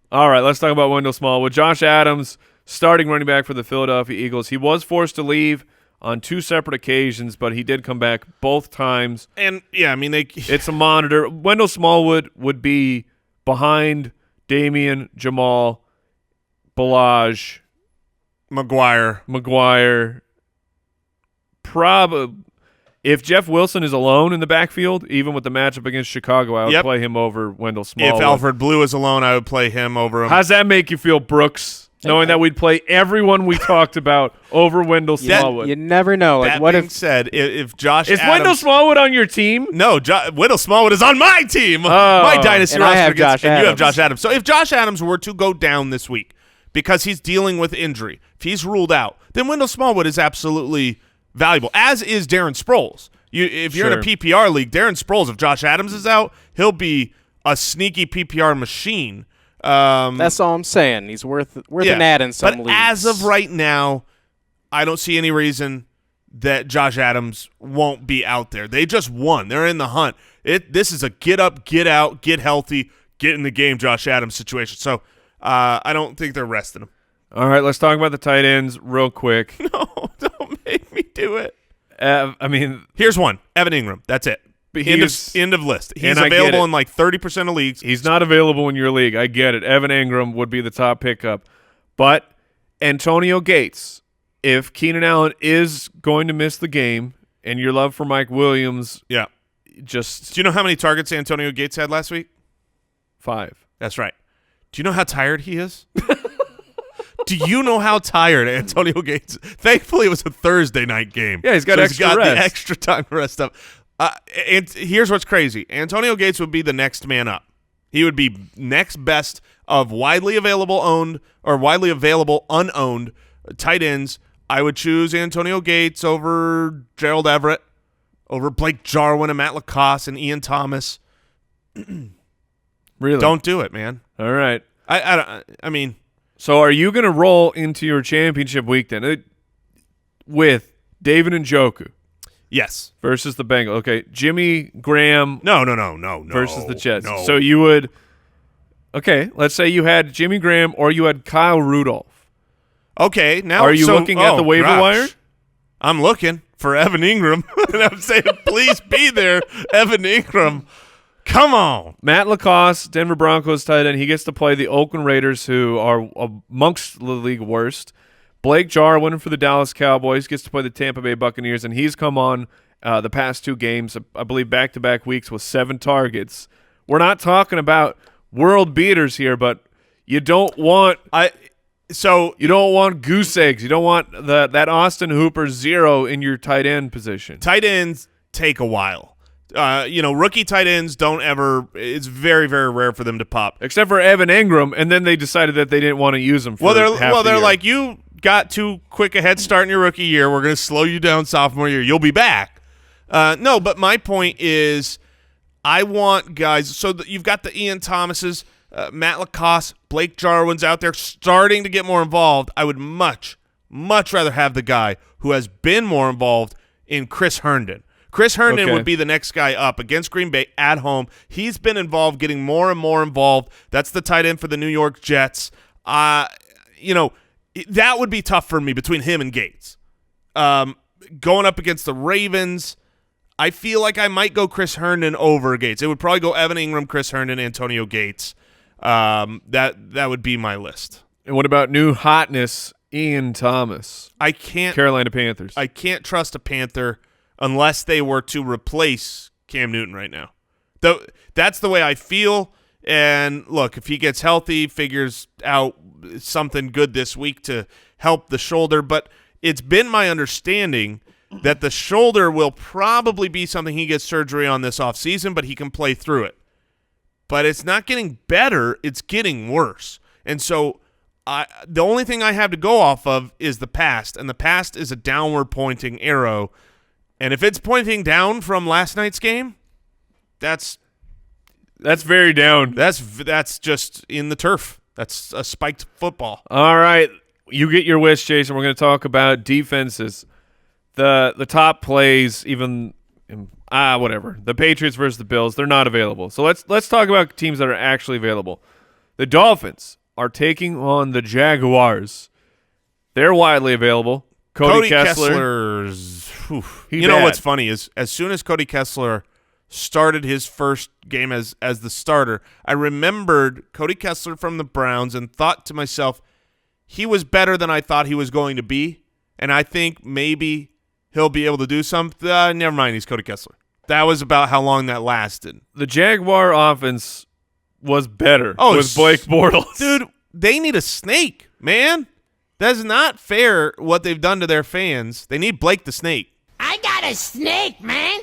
All right, let's talk about Wendell Smallwood. Josh Adams, starting running back for the Philadelphia Eagles. He was forced to leave on 2 separate occasions, but he did come back both times. And, yeah, I mean, it's a monitor. Wendell Smallwood would be behind Damian, Jamal, Ballage, McGuire. If Jeff Wilson is alone in the backfield, even with the matchup against Chicago, I would play him over Wendell Smallwood. If Alfred Blue is alone, I would play him over him. How does that make you feel, Brooks, knowing that we'd play everyone we talked about over Wendell Smallwood? You never know. That being said, if Josh Is Wendell Smallwood on your team? No, Wendell Smallwood is on my team. My dynasty roster. I have Josh Adams. You have Josh Adams. So if Josh Adams were to go down this week because he's dealing with injury, if he's ruled out, then Wendell Smallwood is absolutely valuable, as is Darren Sproles. If you're in a PPR league, Darren Sproles, if Josh Adams is out, he'll be a sneaky PPR machine. That's all I'm saying. He's worth an ad in some leagues. But as of right now, I don't see any reason that Josh Adams won't be out there. They just won. They're in the hunt. This is a get up, get out, get healthy, get in the game Josh Adams situation. So I don't think they're resting him. All right, let's talk about the tight ends real quick. No, don't make me do it. Here's one. Evan Ingram. That's it. End of list. He's available in like 30% of leagues. He's not available in your league. I get it. Evan Ingram would be the top pickup. But Antonio Gates, if Keenan Allen is going to miss the game and your love for Mike Williams, do you know how many targets Antonio Gates had last week? 5. That's right. Do you know how tired he is? Do you know how tired Antonio Gates? Thankfully, it was a Thursday night game. Yeah, he's got He's got rest. the extra time to rest up. And here's what's crazy: Antonio Gates would be the next man up. He would be next best of widely available owned or widely available unowned tight ends. I would choose Antonio Gates over Gerald Everett, over Blake Jarwin and Matt LaCosse and Ian Thomas. Really? Don't do it, man. All right. I mean, so are you going to roll into your championship week then with David Njoku yes. versus the Bengals? Okay, Jimmy Graham No. versus the Jets. No. So you would – okay, let's say you had Jimmy Graham or you had Kyle Rudolph. Okay, now Are you looking at the waiver wire? I'm looking for Evan Ingram, and I'm saying, please be there, Evan Ingram. Come on. Matt LaCosse, Denver Broncos tight end. He gets to play the Oakland Raiders, who are amongst the league worst. Blake Jarwin for the Dallas Cowboys gets to play the Tampa Bay Buccaneers, and he's come on the past 2 games, I believe back-to-back weeks with 7 targets. We're not talking about world beaters here, but you don't want you don't want goose eggs. You don't want that Austin Hooper 0 in your tight end position. Tight ends take a while. Rookie tight ends don't ever – it's very, very rare for them to pop. Except for Evan Ingram, and then they decided that they didn't want to use him for they're half the year. like, you got too quick a head start in your rookie year. We're going to slow you down sophomore year. You'll be back. No, but my point is I want guys – so you've got the Ian Thomases, Matt LaCosse, Blake Jarwin's out there starting to get more involved. I would much, much rather have the guy who has been more involved in Chris Herndon. Chris Herndon would be the next guy up against Green Bay at home. He's been involved, getting more and more involved. That's the tight end for the New York Jets. That would be tough for me between him and Gates. Going up against the Ravens, I feel like I might go Chris Herndon over Gates. It would probably go Evan Ingram, Chris Herndon, Antonio Gates. That would be my list. And what about new hotness, Ian Thomas? Carolina Panthers. I can't trust a Panther unless they were to replace Cam Newton right now. That's the way I feel. And look, if he gets healthy, figures out something good this week to help the shoulder. But it's been my understanding that the shoulder will probably be something he gets surgery on this offseason, but he can play through it. But it's not getting better. It's getting worse. And so the only thing I have to go off of is the past, and the past is a downward-pointing arrow. And if it's pointing down from last night's game, that's very down. That's just in the turf. That's a spiked football. All right. You get your wish, Jason. We're going to talk about defenses. The top plays, even whatever. The Patriots versus the Bills, they're not available. So let's talk about teams that are actually available. The Dolphins are taking on the Jaguars. They're widely available. Cody Kessler's you know what's funny is as soon as Cody Kessler started his first game as the starter, I remembered Cody Kessler from the Browns and thought to myself, he was better than I thought he was going to be, and I think maybe he'll be able to do something. Never mind, he's Cody Kessler. That was about how long that lasted. The Jaguar offense was better with Blake Bortles. Dude, they need a snake, man. That's not fair what they've done to their fans. They need Blake the Snake. I got a snake, man.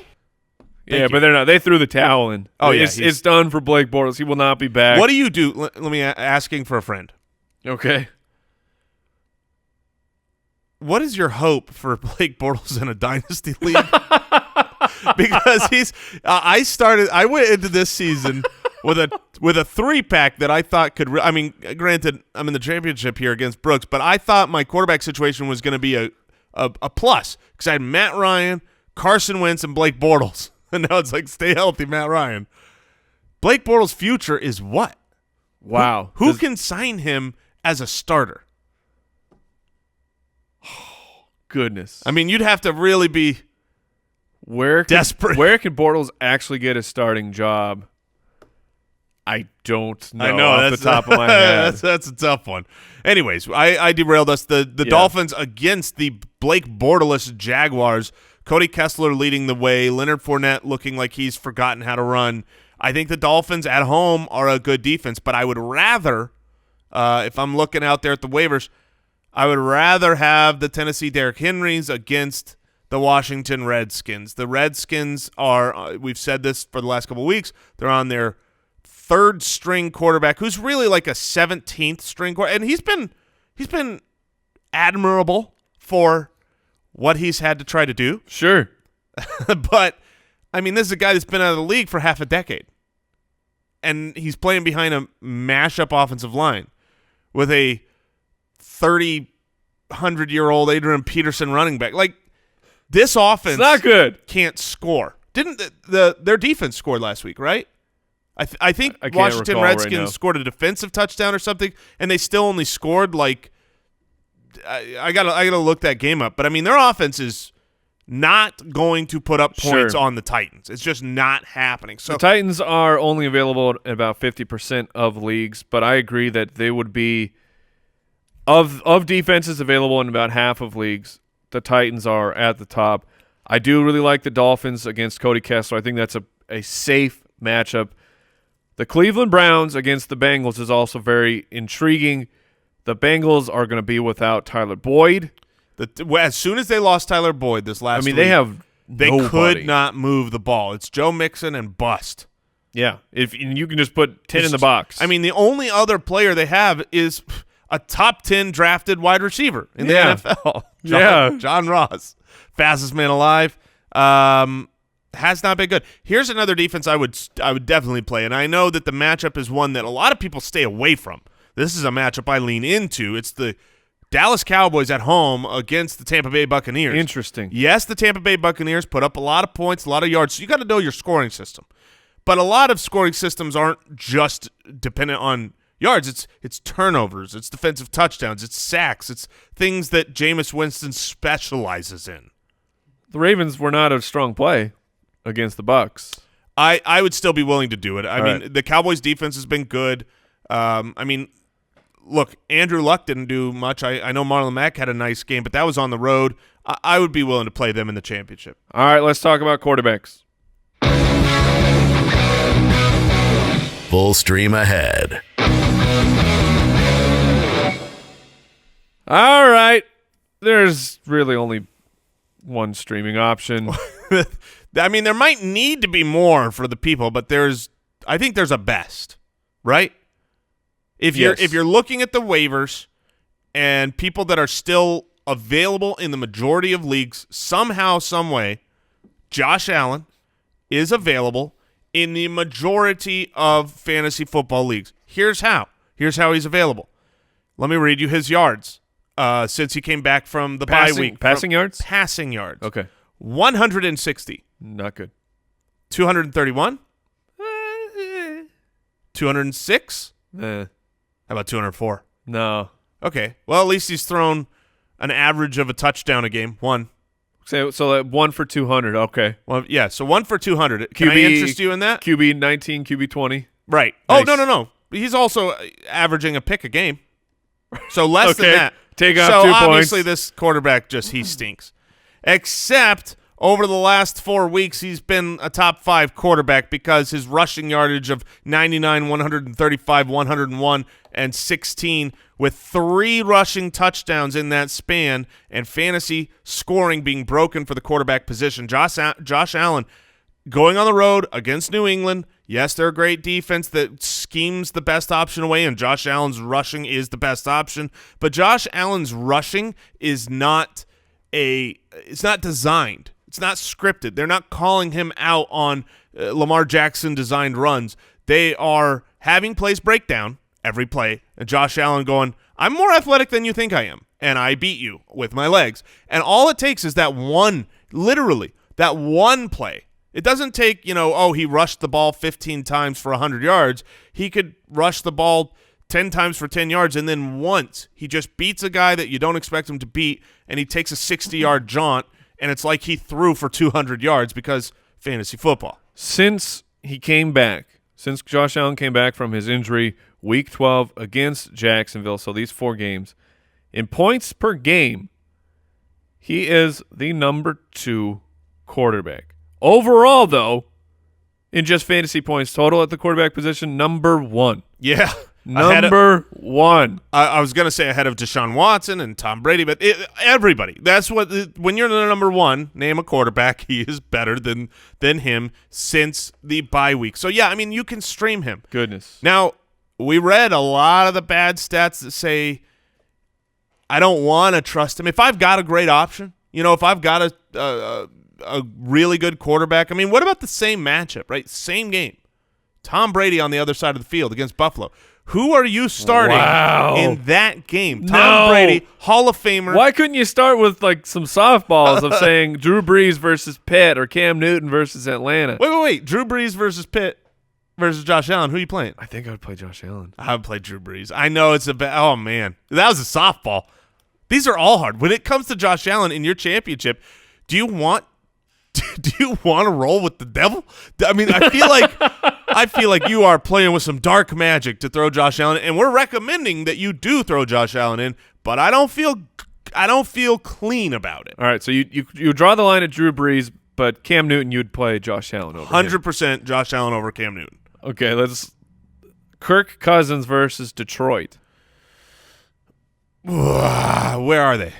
But they're not. They threw the towel in. Oh, yeah. It's done for Blake Bortles. He will not be back. What do you do? Let me asking for a friend. Okay. What is your hope for Blake Bortles in a dynasty league? Because I went into this season with a 3-pack that I thought could. Granted, I'm in the championship here against Brooks, but I thought my quarterback situation was going to be a plus because I had Matt Ryan, Carson Wentz, and Blake Bortles, and now it's like stay healthy, Matt Ryan. Blake Bortles' future is what? Wow. Who can sign him as a starter? Goodness. I mean, you'd have to really be desperate. Where can Bortles actually get a starting job? I don't know. I know off the top of my head. That's a tough one. Anyways, I derailed us. The Dolphins against the Blake Bortles Jaguars. Cody Kessler leading the way. Leonard Fournette looking like he's forgotten how to run. I think the Dolphins at home are a good defense, but I would rather, if I'm looking out there at the waivers, I would rather have the Tennessee Derrick Henrys against the Washington Redskins. The Redskins are, we've said this for the last couple of weeks, they're on their third-string quarterback, who's really like a 17th-string quarterback, and he's been admirable for what he's had to try to do. Sure. But, I mean, this is a guy that's been out of the league for half a decade, and he's playing behind a mash-up offensive line with a 300-year-old Adrian Peterson running back. Like, this offense it's not good. Can't score. Didn't their defense scored last week, right? I think I can't Washington recall Redskins right now. scored a defensive touchdown or something, and they still only scored like I gotta look that game up. But I mean, their offense is not going to put up points on the Titans. It's just not happening. So the Titans are only available in about 50% of leagues, but I agree that they would be of defenses available in about half of leagues. The Titans are at the top. I do really like the Dolphins against Cody Kessler. I think that's a safe matchup. The Cleveland Browns against the Bengals is also very intriguing. The Bengals are going to be without Tyler Boyd. As soon as they lost Tyler Boyd this last week, they nobody. could not move the ball. It's Joe Mixon and bust. Yeah, if you can just put 10 in the box. I mean, the only other player they have is a top 10 drafted wide receiver in the NFL. John Ross, fastest man alive. Has not been good. Here's another defense I would definitely play, and I know that the matchup is one that a lot of people stay away from. This is a matchup I lean into. It's the Dallas Cowboys at home against the Tampa Bay Buccaneers. Interesting. Yes, the Tampa Bay Buccaneers put up a lot of points, a lot of yards. So you got to know your scoring system. But a lot of scoring systems aren't just dependent on yards. It's turnovers. It's defensive touchdowns. It's sacks. It's things that Jameis Winston specializes in. The Ravens were not a strong play against the Bucs. I would still be willing to do it. I mean, right. The Cowboys' defense has been good. I mean, look, Andrew Luck didn't do much. I know Marlon Mack had a nice game, but that was on the road. I would be willing to play them in the championship. All right, let's talk about quarterbacks. Full stream ahead. All right. There's really only one streaming option. I mean, there might need to be more for the people, but I think there's a best, right? If you're looking at the waivers and people that are still available in the majority of leagues, somehow, some way, Josh Allen is available in the majority of fantasy football leagues. Here's how. Here's how he's available. Let me read you his yards since he came back from the bye week. Passing yards? Passing yards. Okay. 160. Not good. 231? 206? How about 204? No. Okay. Well, at least he's thrown an average of a touchdown a game. One. So 1 for 200. Okay. Well, yeah, so 1 for 200. Can I interest you in that? QB 19, QB 20. Right. Nice. Oh, no. He's also averaging a pick a game. So less than that. Take off so 2 points. Obviously this quarterback he stinks. Except over the last 4 weeks, he's been a top 5 quarterback because his rushing yardage of 99, 135, 101, and 16 with 3 rushing touchdowns in that span and fantasy scoring being broken for the quarterback position. Josh Allen going on the road against New England. Yes, they're a great defense that schemes the best option away, and Josh Allen's rushing is the best option. But Josh Allen's rushing is it's not designed. It's not scripted. They're not calling him out on Lamar Jackson designed runs. They are having plays break down every play, and Josh Allen going, I'm more athletic than you think I am, and I beat you with my legs. And all it takes is that one, literally, that one play. It doesn't take, he rushed the ball 15 times for 100 yards. He could rush the ball 10 times for 10 yards, and then once he just beats a guy that you don't expect him to beat, and he takes a 60-yard jaunt, and it's like he threw for 200 yards because fantasy football. Since Josh Allen came back from his injury, Week 12 against Jacksonville, so these 4 games, in points per game, he is the number 2 quarterback. Overall, though, in just fantasy points total at the quarterback position, number 1. Yeah. Number one. I was going to say ahead of Deshaun Watson and Tom Brady, but everybody. That's what when you're the number one, name a quarterback. He is better than him since the bye week. So yeah, I mean you can stream him. Goodness. Now we read a lot of the bad stats that say I don't want to trust him. If I've got a great option, if I've got a really good quarterback. I mean, what about the same matchup, right? Same game. Tom Brady on the other side of the field against Buffalo. Who are you starting in that game? Tom Brady, Hall of Famer. Why couldn't you start with like some softballs of saying Drew Brees versus Pitt or Cam Newton versus Atlanta? Wait. Drew Brees versus Pitt versus Josh Allen. Who are you playing? I think I would play Josh Allen. I would play Drew Brees. I know it's oh man, that was a softball. These are all hard. When it comes to Josh Allen in your championship, do you want to roll with the devil? I mean, I feel like you are playing with some dark magic to throw Josh Allen, and we're recommending that you do throw Josh Allen in, but I don't feel clean about it. All right, so you draw the line at Drew Brees, but Cam Newton you'd play Josh Allen over 100% Josh Allen over Cam Newton. Okay, let's Kirk Cousins versus Detroit. Where are they?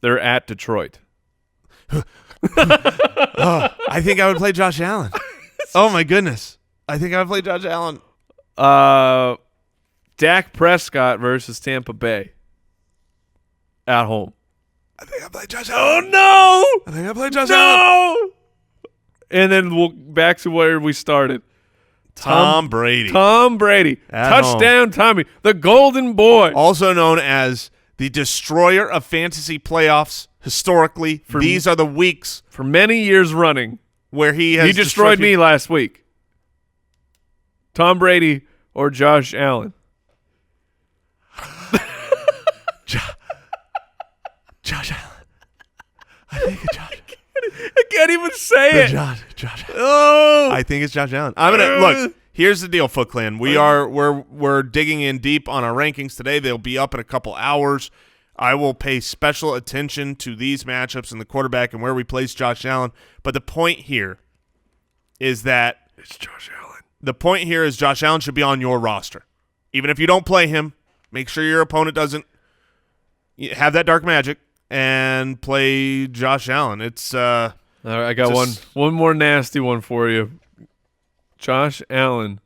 They're at Detroit. I think I would play Josh Allen. Oh my goodness. I think I would play Josh Allen. Dak Prescott versus Tampa Bay. At home. I think I play Josh Allen. Oh no! I think I play Josh Allen. No! And then we'll back to where we started. Tom Brady. Tom Brady. At Touchdown home. Tommy. The golden boy. Also known as the destroyer of fantasy playoffs. Historically, these are the weeks for many years running where he has destroyed me last week. Tom Brady or Josh Allen? Josh Allen. I think it's Josh. I can't even say it. Josh. Oh, I think it's Josh Allen. I'm gonna look. Here's the deal, Foot Clan. We're digging in deep on our rankings today. They'll be up in a couple hours. I will pay special attention to these matchups and the quarterback and where we place Josh Allen. But the point here is that it's Josh Allen. The point here is Josh Allen should be on your roster. Even if you don't play him, make sure your opponent doesn't have that dark magic and play Josh Allen. It's all right, I got one more nasty one for you. Josh Allen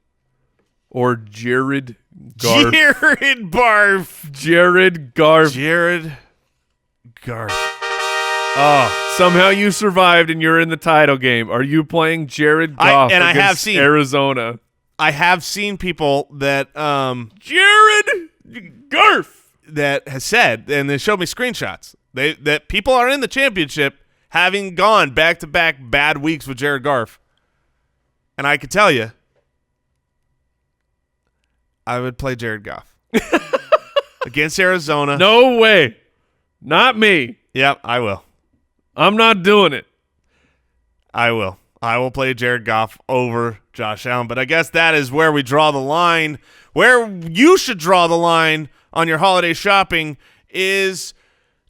or Jared Garf. Jared Garf. Oh, somehow you survived and you're in the title game. Are you playing Jared Goff against Arizona? I have seen people that Jared Garf that has said, and they showed me screenshots, that people are in the championship having gone back-to-back bad weeks with Jared Garf. And I could tell you, I would play Jared Goff against Arizona. No way. Not me. Yep, I will. I'm not doing it. I will. I will play Jared Goff over Josh Allen. But I guess that is where we draw the line. Where you should draw the line on your holiday shopping is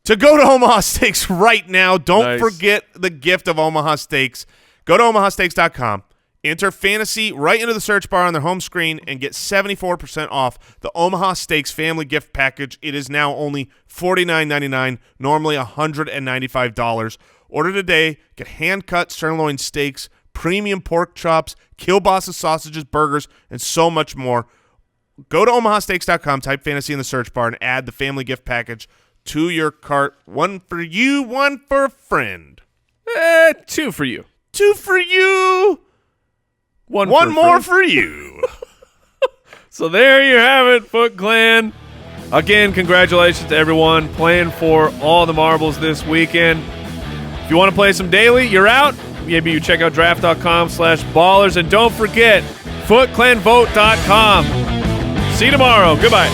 to go to Omaha Steaks right now. Don't forget the gift of Omaha Steaks. Go to omahasteaks.com. Enter fantasy right into the search bar on their home screen and get 74% off the Omaha Steaks family gift package. It is now only $49.99, normally $195. Order today. Get hand-cut sirloin steaks, premium pork chops, kielbasa sausages, burgers, and so much more. Go to omahasteaks.com, type fantasy in the search bar, and add the family gift package to your cart. One for you, one for a friend. Two for you. Two for you. One more for you. So there you have it, Foot Clan. Again, congratulations to everyone playing for all the marbles this weekend. If you want to play some daily, you're out. Maybe you check out draft.com/ballers. And don't forget, footclanvote.com. See you tomorrow. Goodbye.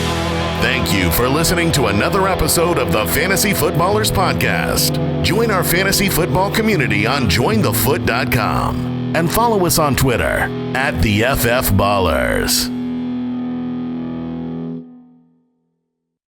Thank you for listening to another episode of the Fantasy Footballers Podcast. Join our fantasy football community on jointhefoot.com and follow us on Twitter @TheFFBallers.